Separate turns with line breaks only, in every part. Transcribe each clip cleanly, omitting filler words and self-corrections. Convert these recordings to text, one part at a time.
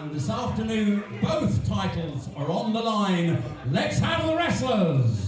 And this afternoon, both titles are on the line. Let's have the wrestlers.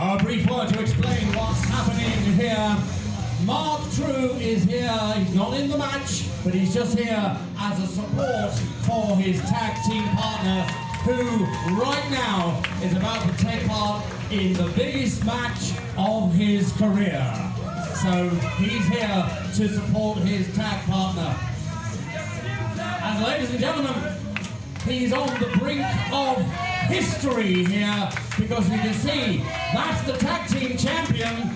A brief word to explain what's happening here. Mark True is here. He's not in the match, but he's just here as a support for his tag team partner, who right now is about to take part in the biggest match of his career. So he's here to support his tag partner. And ladies and gentlemen, he's on the brink of history here, because you can see that's the tag team champion,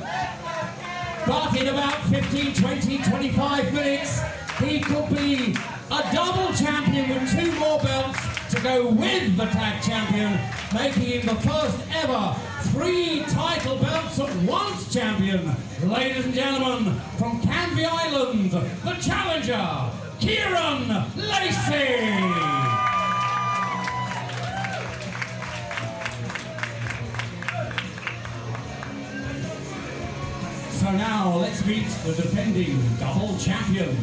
but in about 15, 20, 25 minutes he could be a double champion with 2 more belts to go with the tag champion, making him the first ever 3 title belts at once champion. Ladies and gentlemen, from Canvey Island, the challenger, Kieron Lacey. So now, let's meet the defending double champion.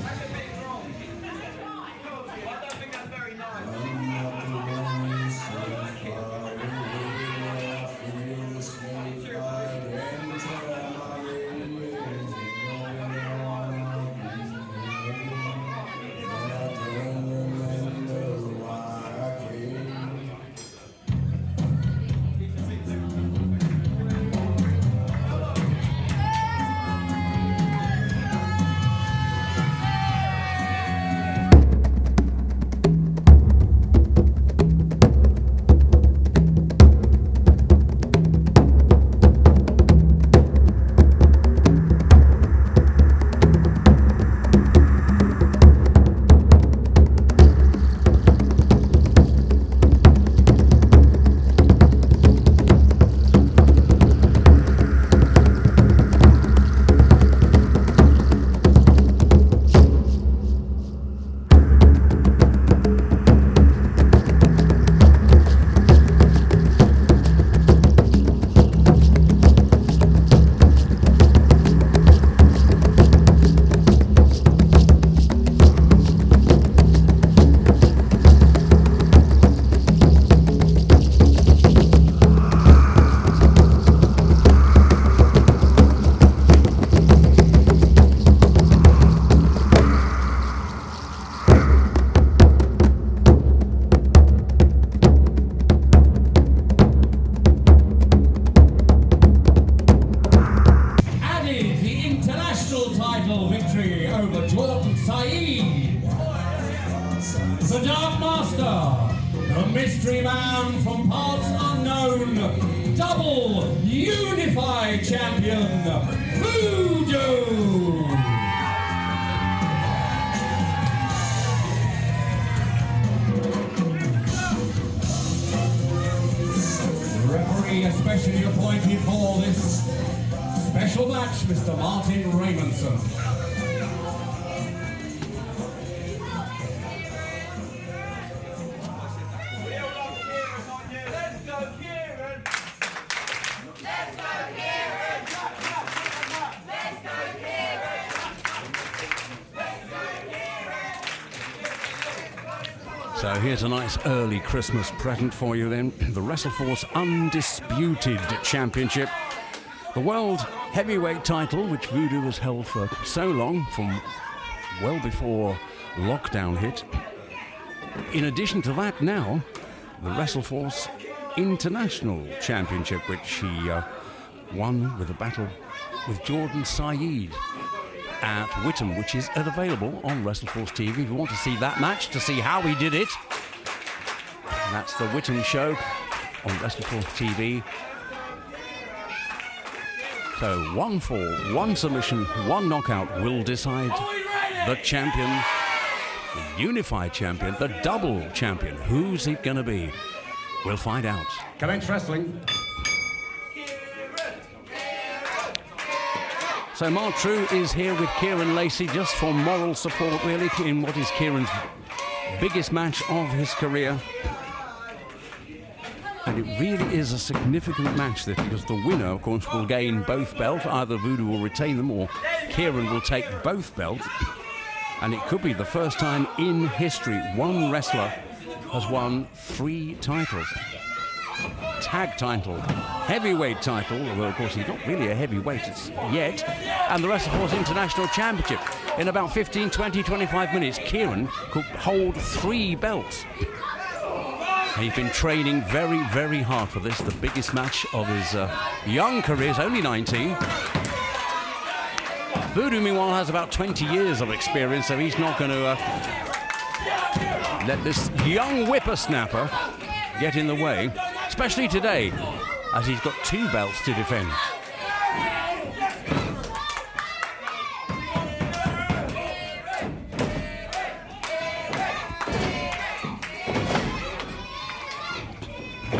The Dark Master, the mystery man from parts unknown, double unified champion, Voodoo. Referee especially appointed for this special match, Mr. Martin Raymondson.
Let's go, Kieron! Let's go, Kieron! So here's a nice early Christmas present for you then. The WrestleForce Undisputed Championship. The World Heavyweight title, which Voodoo has held for so long, from well before lockdown hit. In addition to that now, the WrestleForce International Championship, which he won with a battle with Jordan Saeed at Whittam, which is available on WrestleForce TV. If you want to see that match, to see how he did it, that's the Whittam show on WrestleForce TV. So 1 fall, 1 submission, 1 knockout will decide the champion, the unified champion, the double champion. Who's it going to be? We'll find out. Commence wrestling. So Mark True is here with Kieron Lacey just for moral support, really, in what is Kieron's biggest match of his career. And it really is a significant match, this, because the winner, of course, will gain both belts. Either Voodoo will retain them or Kieron will take both belts. And it could be the first time in history one wrestler has won 3 titles. Tag title, heavyweight title, although of course he's not really a heavyweight yet, and the WrestleForce International Championship. In about 15, 20, 25 minutes, Kieron could hold 3 belts. He's been training very, very hard for this, the biggest match of his young career. He's only 19. Voodoo, meanwhile, has about 20 years of experience, so he's not going to let this young whippersnapper get in the way, especially today, as he's got 2 belts to defend.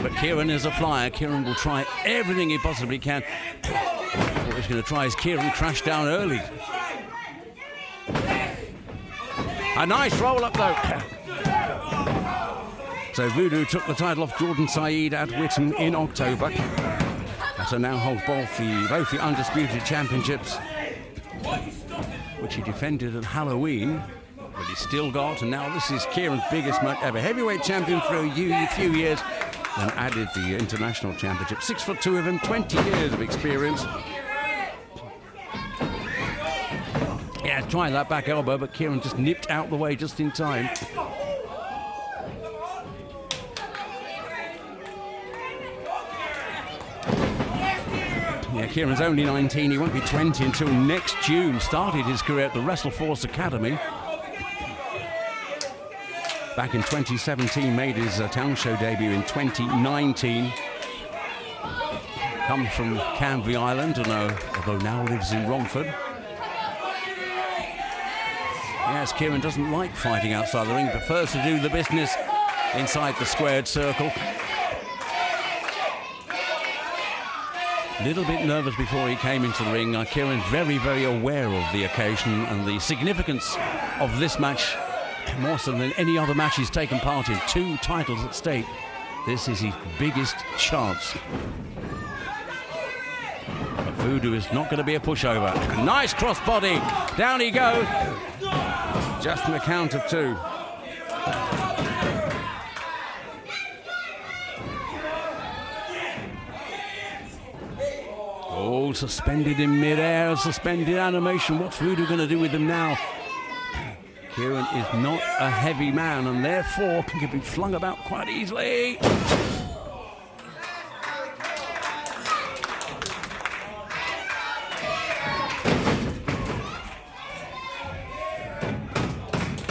But Kieron is a flyer. Kieron will try everything he possibly can. What he's going to try is Kieron crash down early. A nice roll up though. So Voodoo took the title off Jordan Saeed at Whittam in October. So now holds both the Undisputed Championships, which he defended at Halloween, but he's still got, and now this is Kieron's biggest match ever. Heavyweight champion for a few years, and added the International Championship. 6'2" of him, 20 years of experience. Yeah, trying that back elbow, but Kieron just nipped out the way just in time. Yeah, Kieron's only 19. He won't be 20 until next June. Started his career at the WrestleForce Academy. Back in 2017, made his town show debut in 2019. Comes from Canvey Island, although now lives in Romford. Yes, Kieron doesn't like fighting outside the ring, prefers to do the business inside the squared circle. Little bit nervous before he came into the ring. Kieron's very, very aware of the occasion and the significance of this match, more so than any other match he's taken part in. 2 titles at stake. This is his biggest chance. But Voodoo is not going to be a pushover. Nice crossbody. Down he goes. Just on the count of 2. Oh, suspended in mid-air, suspended animation. What's Voodoo going to do with him now? Kieron is not a heavy man and therefore can be flung about quite easily.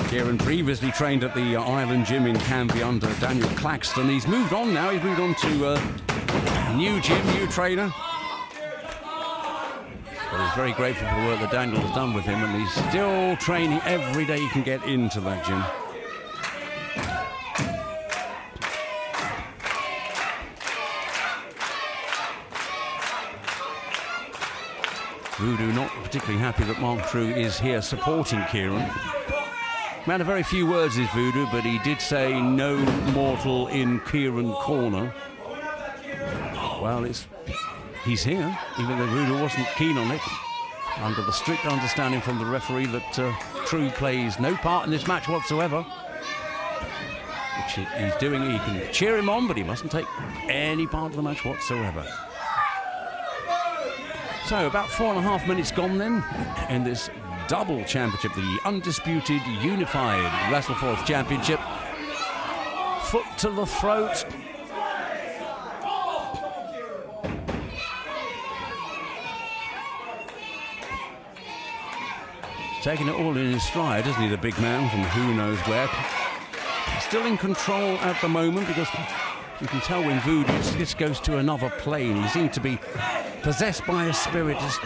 Kieron previously trained at the Island Gym in Canvey under Daniel Claxton. He's moved on now. He's moved on to a new gym, new trainer. But he's very grateful for the work that Daniel has done with him, and he's still training every day he can get into that gym. Voodoo not particularly happy that Mark True is here supporting Kieron. Man of very few words is Voodoo, but he did say no mortal in Kieron corner. Well, he's here, even though Voodoo wasn't keen on it, under the strict understanding from the referee that True plays no part in this match whatsoever. which he's doing. He can cheer him on, but he mustn't take any part of the match whatsoever. So about 4.5 minutes gone then in this double championship, the undisputed unified WrestleForce championship. Foot to the throat. Taking it all in his stride, isn't he, the big man from who knows where. Still in control at the moment, because you can tell when Voodoo this goes to another plane. He seems to be possessed by a spirit, just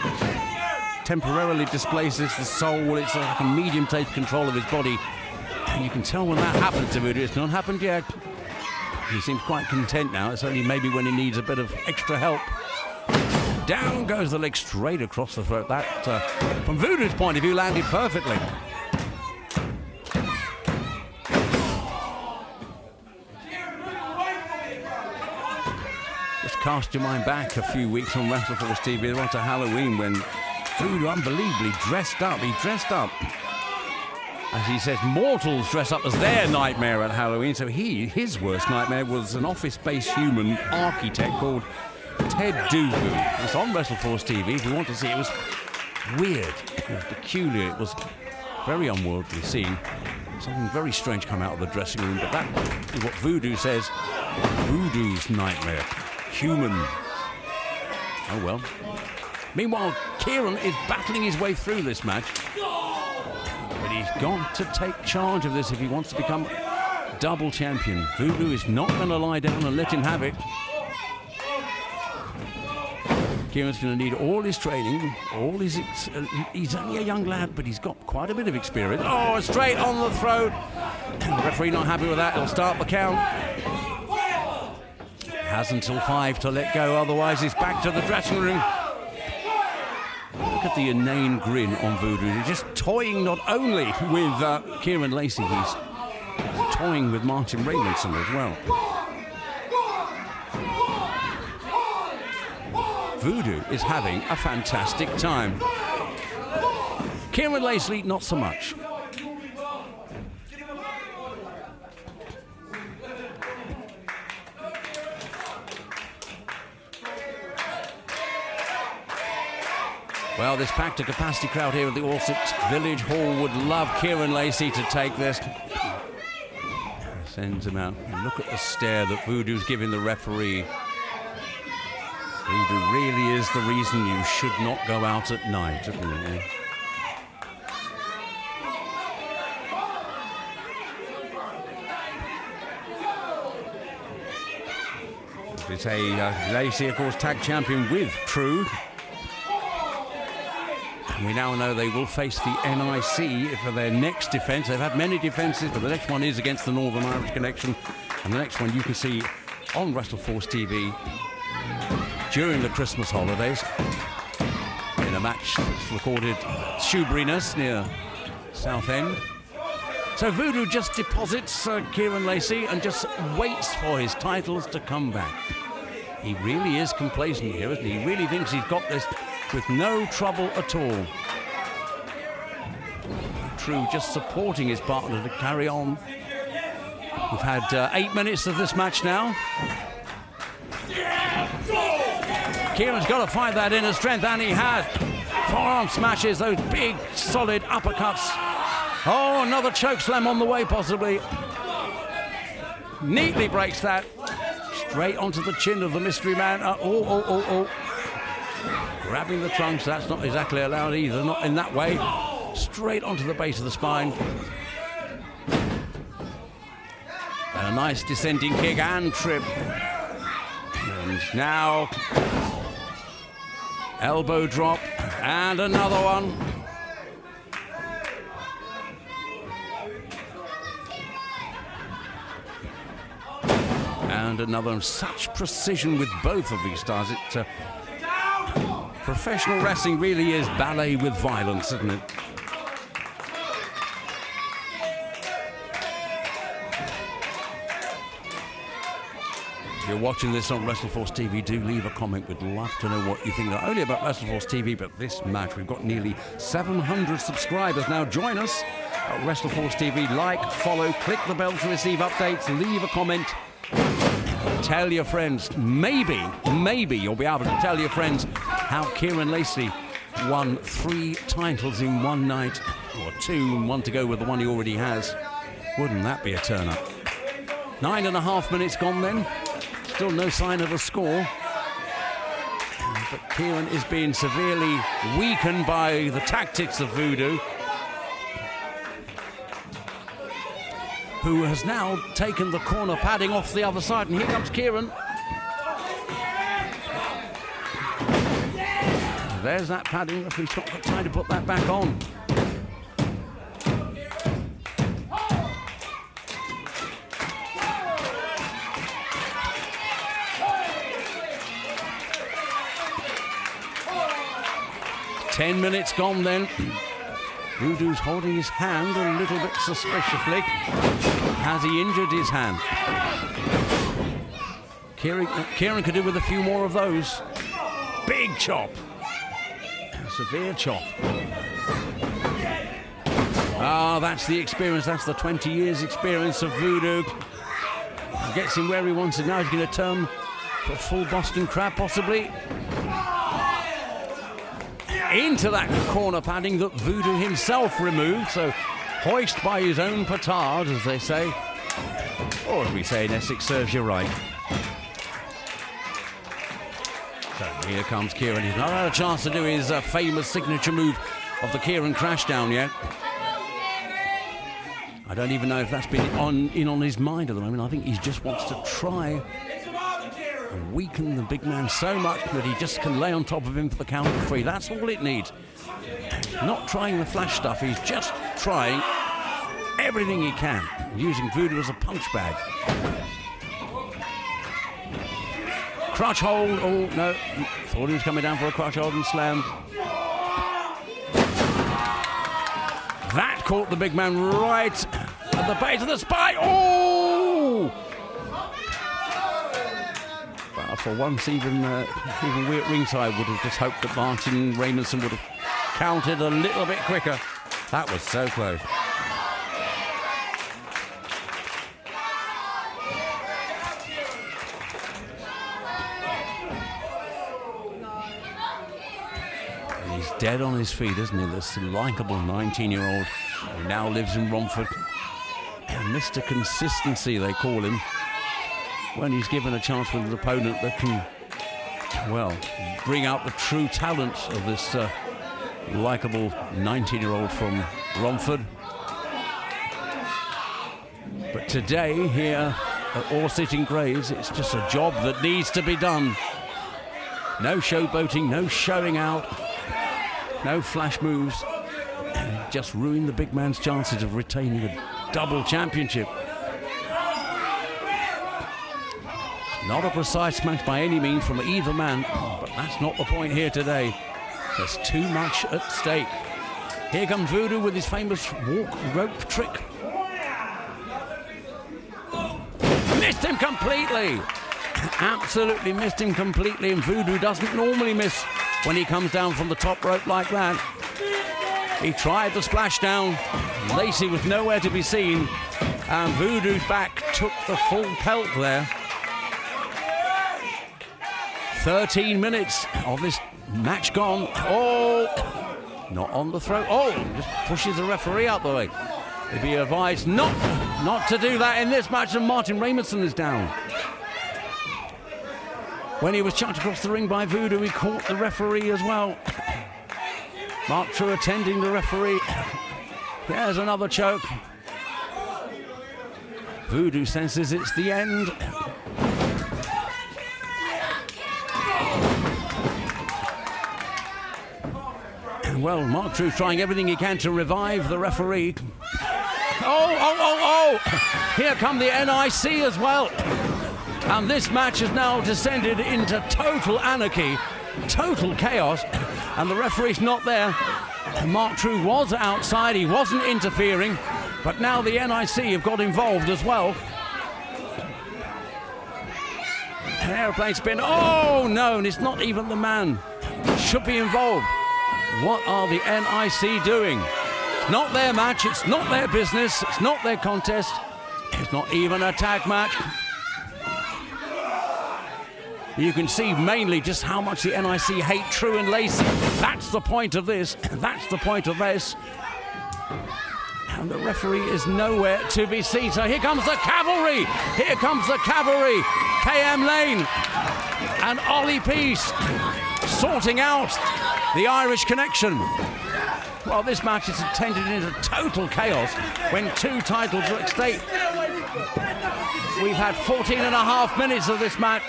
temporarily displaces the soul. It's like a medium takes control of his body. And you can tell when that happens to Voodoo. It's not happened yet. He seems quite content now. It's only maybe when he needs a bit of extra help. Down goes the leg straight across the throat. That, from Voodoo's point of view, landed perfectly. Just cast your mind back a few weeks on WrestleForce TV. On to Halloween when Voodoo unbelievably dressed up. He dressed up, as he says, mortals dress up as their nightmare at Halloween. So his worst nightmare was an office-based human architect called Ted Voodoo. It's on WrestleForce TV. If you want to see it, was weird, it was peculiar, it was very unworldly scene. Something very strange come out of the dressing room, but that is what Voodoo says. Voodoo's nightmare. Human. Oh well. Meanwhile, Kieron is battling his way through this match. But he's got to take charge of this if he wants to become double champion. Voodoo is not going to lie down and let him have it. Kieron's going to need all his training, all his... he's only a young lad, but he's got quite a bit of experience. Oh, straight on the throat. The referee not happy with that. He'll start the count. Has until 5 to let go, otherwise he's back to the dressing room. Look at the inane grin on Voodoo. He's just toying not only with Kieron Lacey, he's toying with Martin Raymondson as well. Voodoo is having a fantastic time. Kieron Lacey, not so much. Well, this packed-to-capacity crowd here at the Orsett Village Hall would love Kieron Lacey to take this. Sends him out. And look at the stare that Voodoo's giving the referee. Voodoo really is the reason you should not go out at night, isn't it? It's a Lacey, of course, tag champion with True. We now know they will face the NIC for their next defence. They've had many defences, but the next one is against the Northern Irish Connection. And the next one you can see on WrestleForce TV during the Christmas holidays in a match that's recorded at Shoeburyness near Southend. So Voodoo just deposits Kieron Lacey and just waits for his titles to come back. He really is complacent here, isn't he? He really thinks he's got this with no trouble at all. True just supporting his partner to carry on. We've had 8 minutes of this match now. Kieron's got to find that inner strength, and he has. Forearm smashes, those big, solid uppercuts. Oh, another choke slam on the way, possibly. Neatly breaks that. Straight onto the chin of the mystery man. Grabbing the trunks, that's not exactly allowed either, not in that way. Straight onto the base of the spine. And a nice descending kick and trip. And now, elbow drop, and another one. And another. Such precision with both of these stars. Professional wrestling really is ballet with violence, isn't it? If you're watching this on WrestleForce TV, do leave a comment. We'd love to know what you think, not only about WrestleForce TV, but this match. We've got nearly 700 subscribers now. Join us WrestleForce TV. Like, follow, click the bell to receive updates, leave a comment. Tell your friends. Maybe you'll be able to tell your friends how Kieron Lacey won 3 titles in one night, or 2 and 1 to go with the one he already has. Wouldn't that be a turn-up? 9.5 minutes gone then. Still no sign of a score. But Kieron is being severely weakened by the tactics of Voodoo, who has now taken the corner padding off the other side. And here comes Kieron. There's that padding. Referee's not got time to put that back on. Ten minutes gone then. Voodoo's holding his hand a little bit suspiciously. Has he injured his hand? Kieron could do with a few more of those. Big chop. Severe chop. Ah, that's the experience. That's the 20 years experience of Voodoo. Gets him where he wants it now. He's going to turn for a full Boston Crab, possibly. Into that corner padding that Voodoo himself removed. So, hoist by his own petard, as they say. Or as we say in Essex, serves you right. So here comes Kieron. He's not had a chance to do his famous signature move of the Kieron Crashdown yet. I don't even know if that's been on his mind at the moment. I think he just wants to try and weaken the big man so much that he just can lay on top of him for the count of 3. That's all it needs. Not trying the flash stuff. He's just trying everything he can, using Voodoo as a punch bag. Crutch hold. Oh, no. Thought he was coming down for a crutch hold and slam. That caught the big man right at the base of the spine. Oh! But for once, even we at ringside would have just hoped that Martin Raymondson would have counted a little bit quicker. That was so close. He's dead on his feet, isn't he? This likeable 19-year-old who now lives in Romford. Mr. Consistency, they call him, when he's given a chance with an opponent that can, well, bring out the true talent of this likeable 19-year-old from Romford. But today, here at Orsett in Grays, it's just a job that needs to be done. No showboating, no showing out, no flash moves. Just ruined the big man's chances of retaining a double championship. Not a precise match by any means from either man, but that's not the point here today. There's too much at stake. Here comes Voodoo with his famous walk rope trick. Missed him completely. Absolutely missed him completely, and Voodoo doesn't normally miss when he comes down from the top rope like that. He tried the splashdown. Lacey was nowhere to be seen, and Voodoo's back took the full pelt there. 13 minutes of this match gone. Oh, not on the throat. Oh, just pushes the referee out the way. He'd be advised not to do that in this match, and Martin Raymondson is down. When he was chucked across the ring by Voodoo, he caught the referee as well. Mark True attending the referee. There's another choke. Voodoo senses it's the end. Well, Mark True's trying everything he can to revive the referee. Oh! Here come the NIC as well. And this match has now descended into total anarchy, total chaos, and the referee's not there. Mark True was outside, he wasn't interfering, but now the NIC have got involved as well. An aeroplane spin. Oh no, and it's not even the man. Should be involved. What are the NIC doing? It's not their match, it's not their business, it's not their contest, it's not even a tag match. You can see mainly just how much the NIC hate True and Lacey. That's the point of this. That's the point of this. And the referee is nowhere to be seen. So here comes the cavalry. Here comes the cavalry. KM Lane and Ollie Peace sorting out the Irish connection. Well, this match is tended into total chaos when 2 titles are at stake. We've had 14 and a half minutes of this match,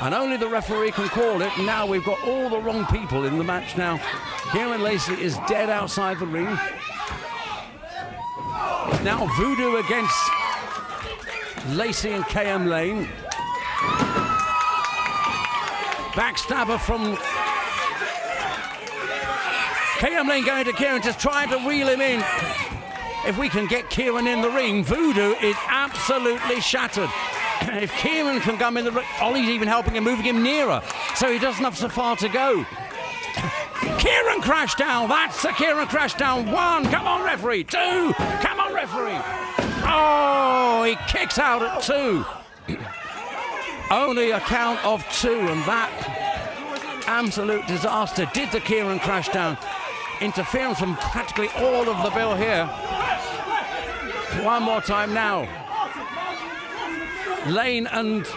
and only the referee can call it. Now we've got all the wrong people in the match now. Kieron Lacey is dead outside the ring. Now Voodoo against Lacey and KM Lane. Backstabber from KM Lane going to Kieron, just trying to reel him in. If we can get Kieron in the ring, Voodoo is absolutely shattered. If Kieron can come in the ring, Ollie's even helping him, moving him nearer, so he doesn't have so far to go. Kieron crash down. That's the Kieron crash down. 1. Come on, referee. 2. Come on, referee. Oh, he kicks out at 2. Only a count of 2, and that absolute disaster did the Kieron crash down. Interference from practically all of the bill here. One more time now. Lane and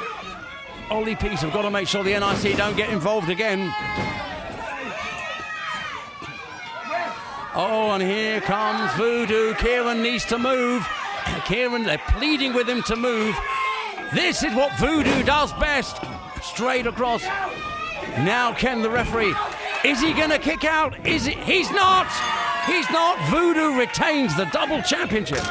Ollie Peace have got to make sure the NIC don't get involved again. Oh, and here comes Voodoo. Kieron needs to move. Kieron, they're pleading with him to move. This is what Voodoo does best. Straight across. Now Ken, the referee, is he going to kick out? Is he? He's not. He's not. Voodoo retains the double championship.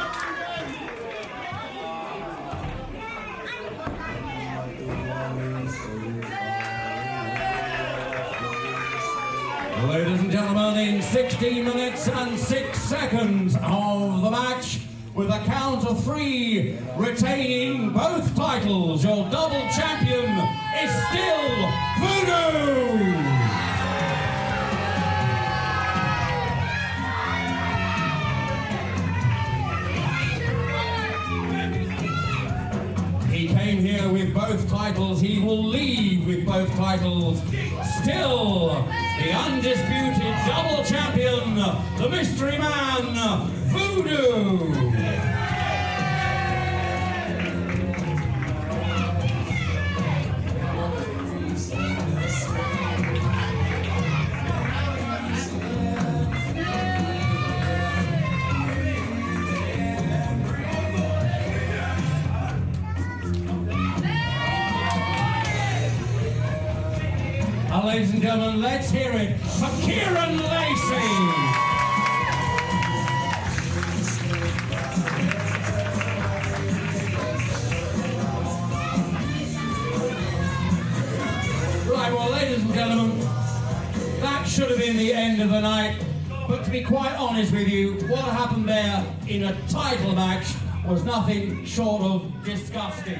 Ladies and gentlemen, in 16 minutes and 6 seconds of the match, with a count of 3, retaining both titles, your double champion is still Voodoo! He came here with both titles, he will leave with both titles. Still, the undisputed double champion, the mystery man, Voodoo! Ladies and gentlemen, let's hear it for Kieron Lacey. Right, well, ladies and gentlemen, that should have been the end of the night. But to be quite honest with you, what happened there in a title match was nothing short of disgusting.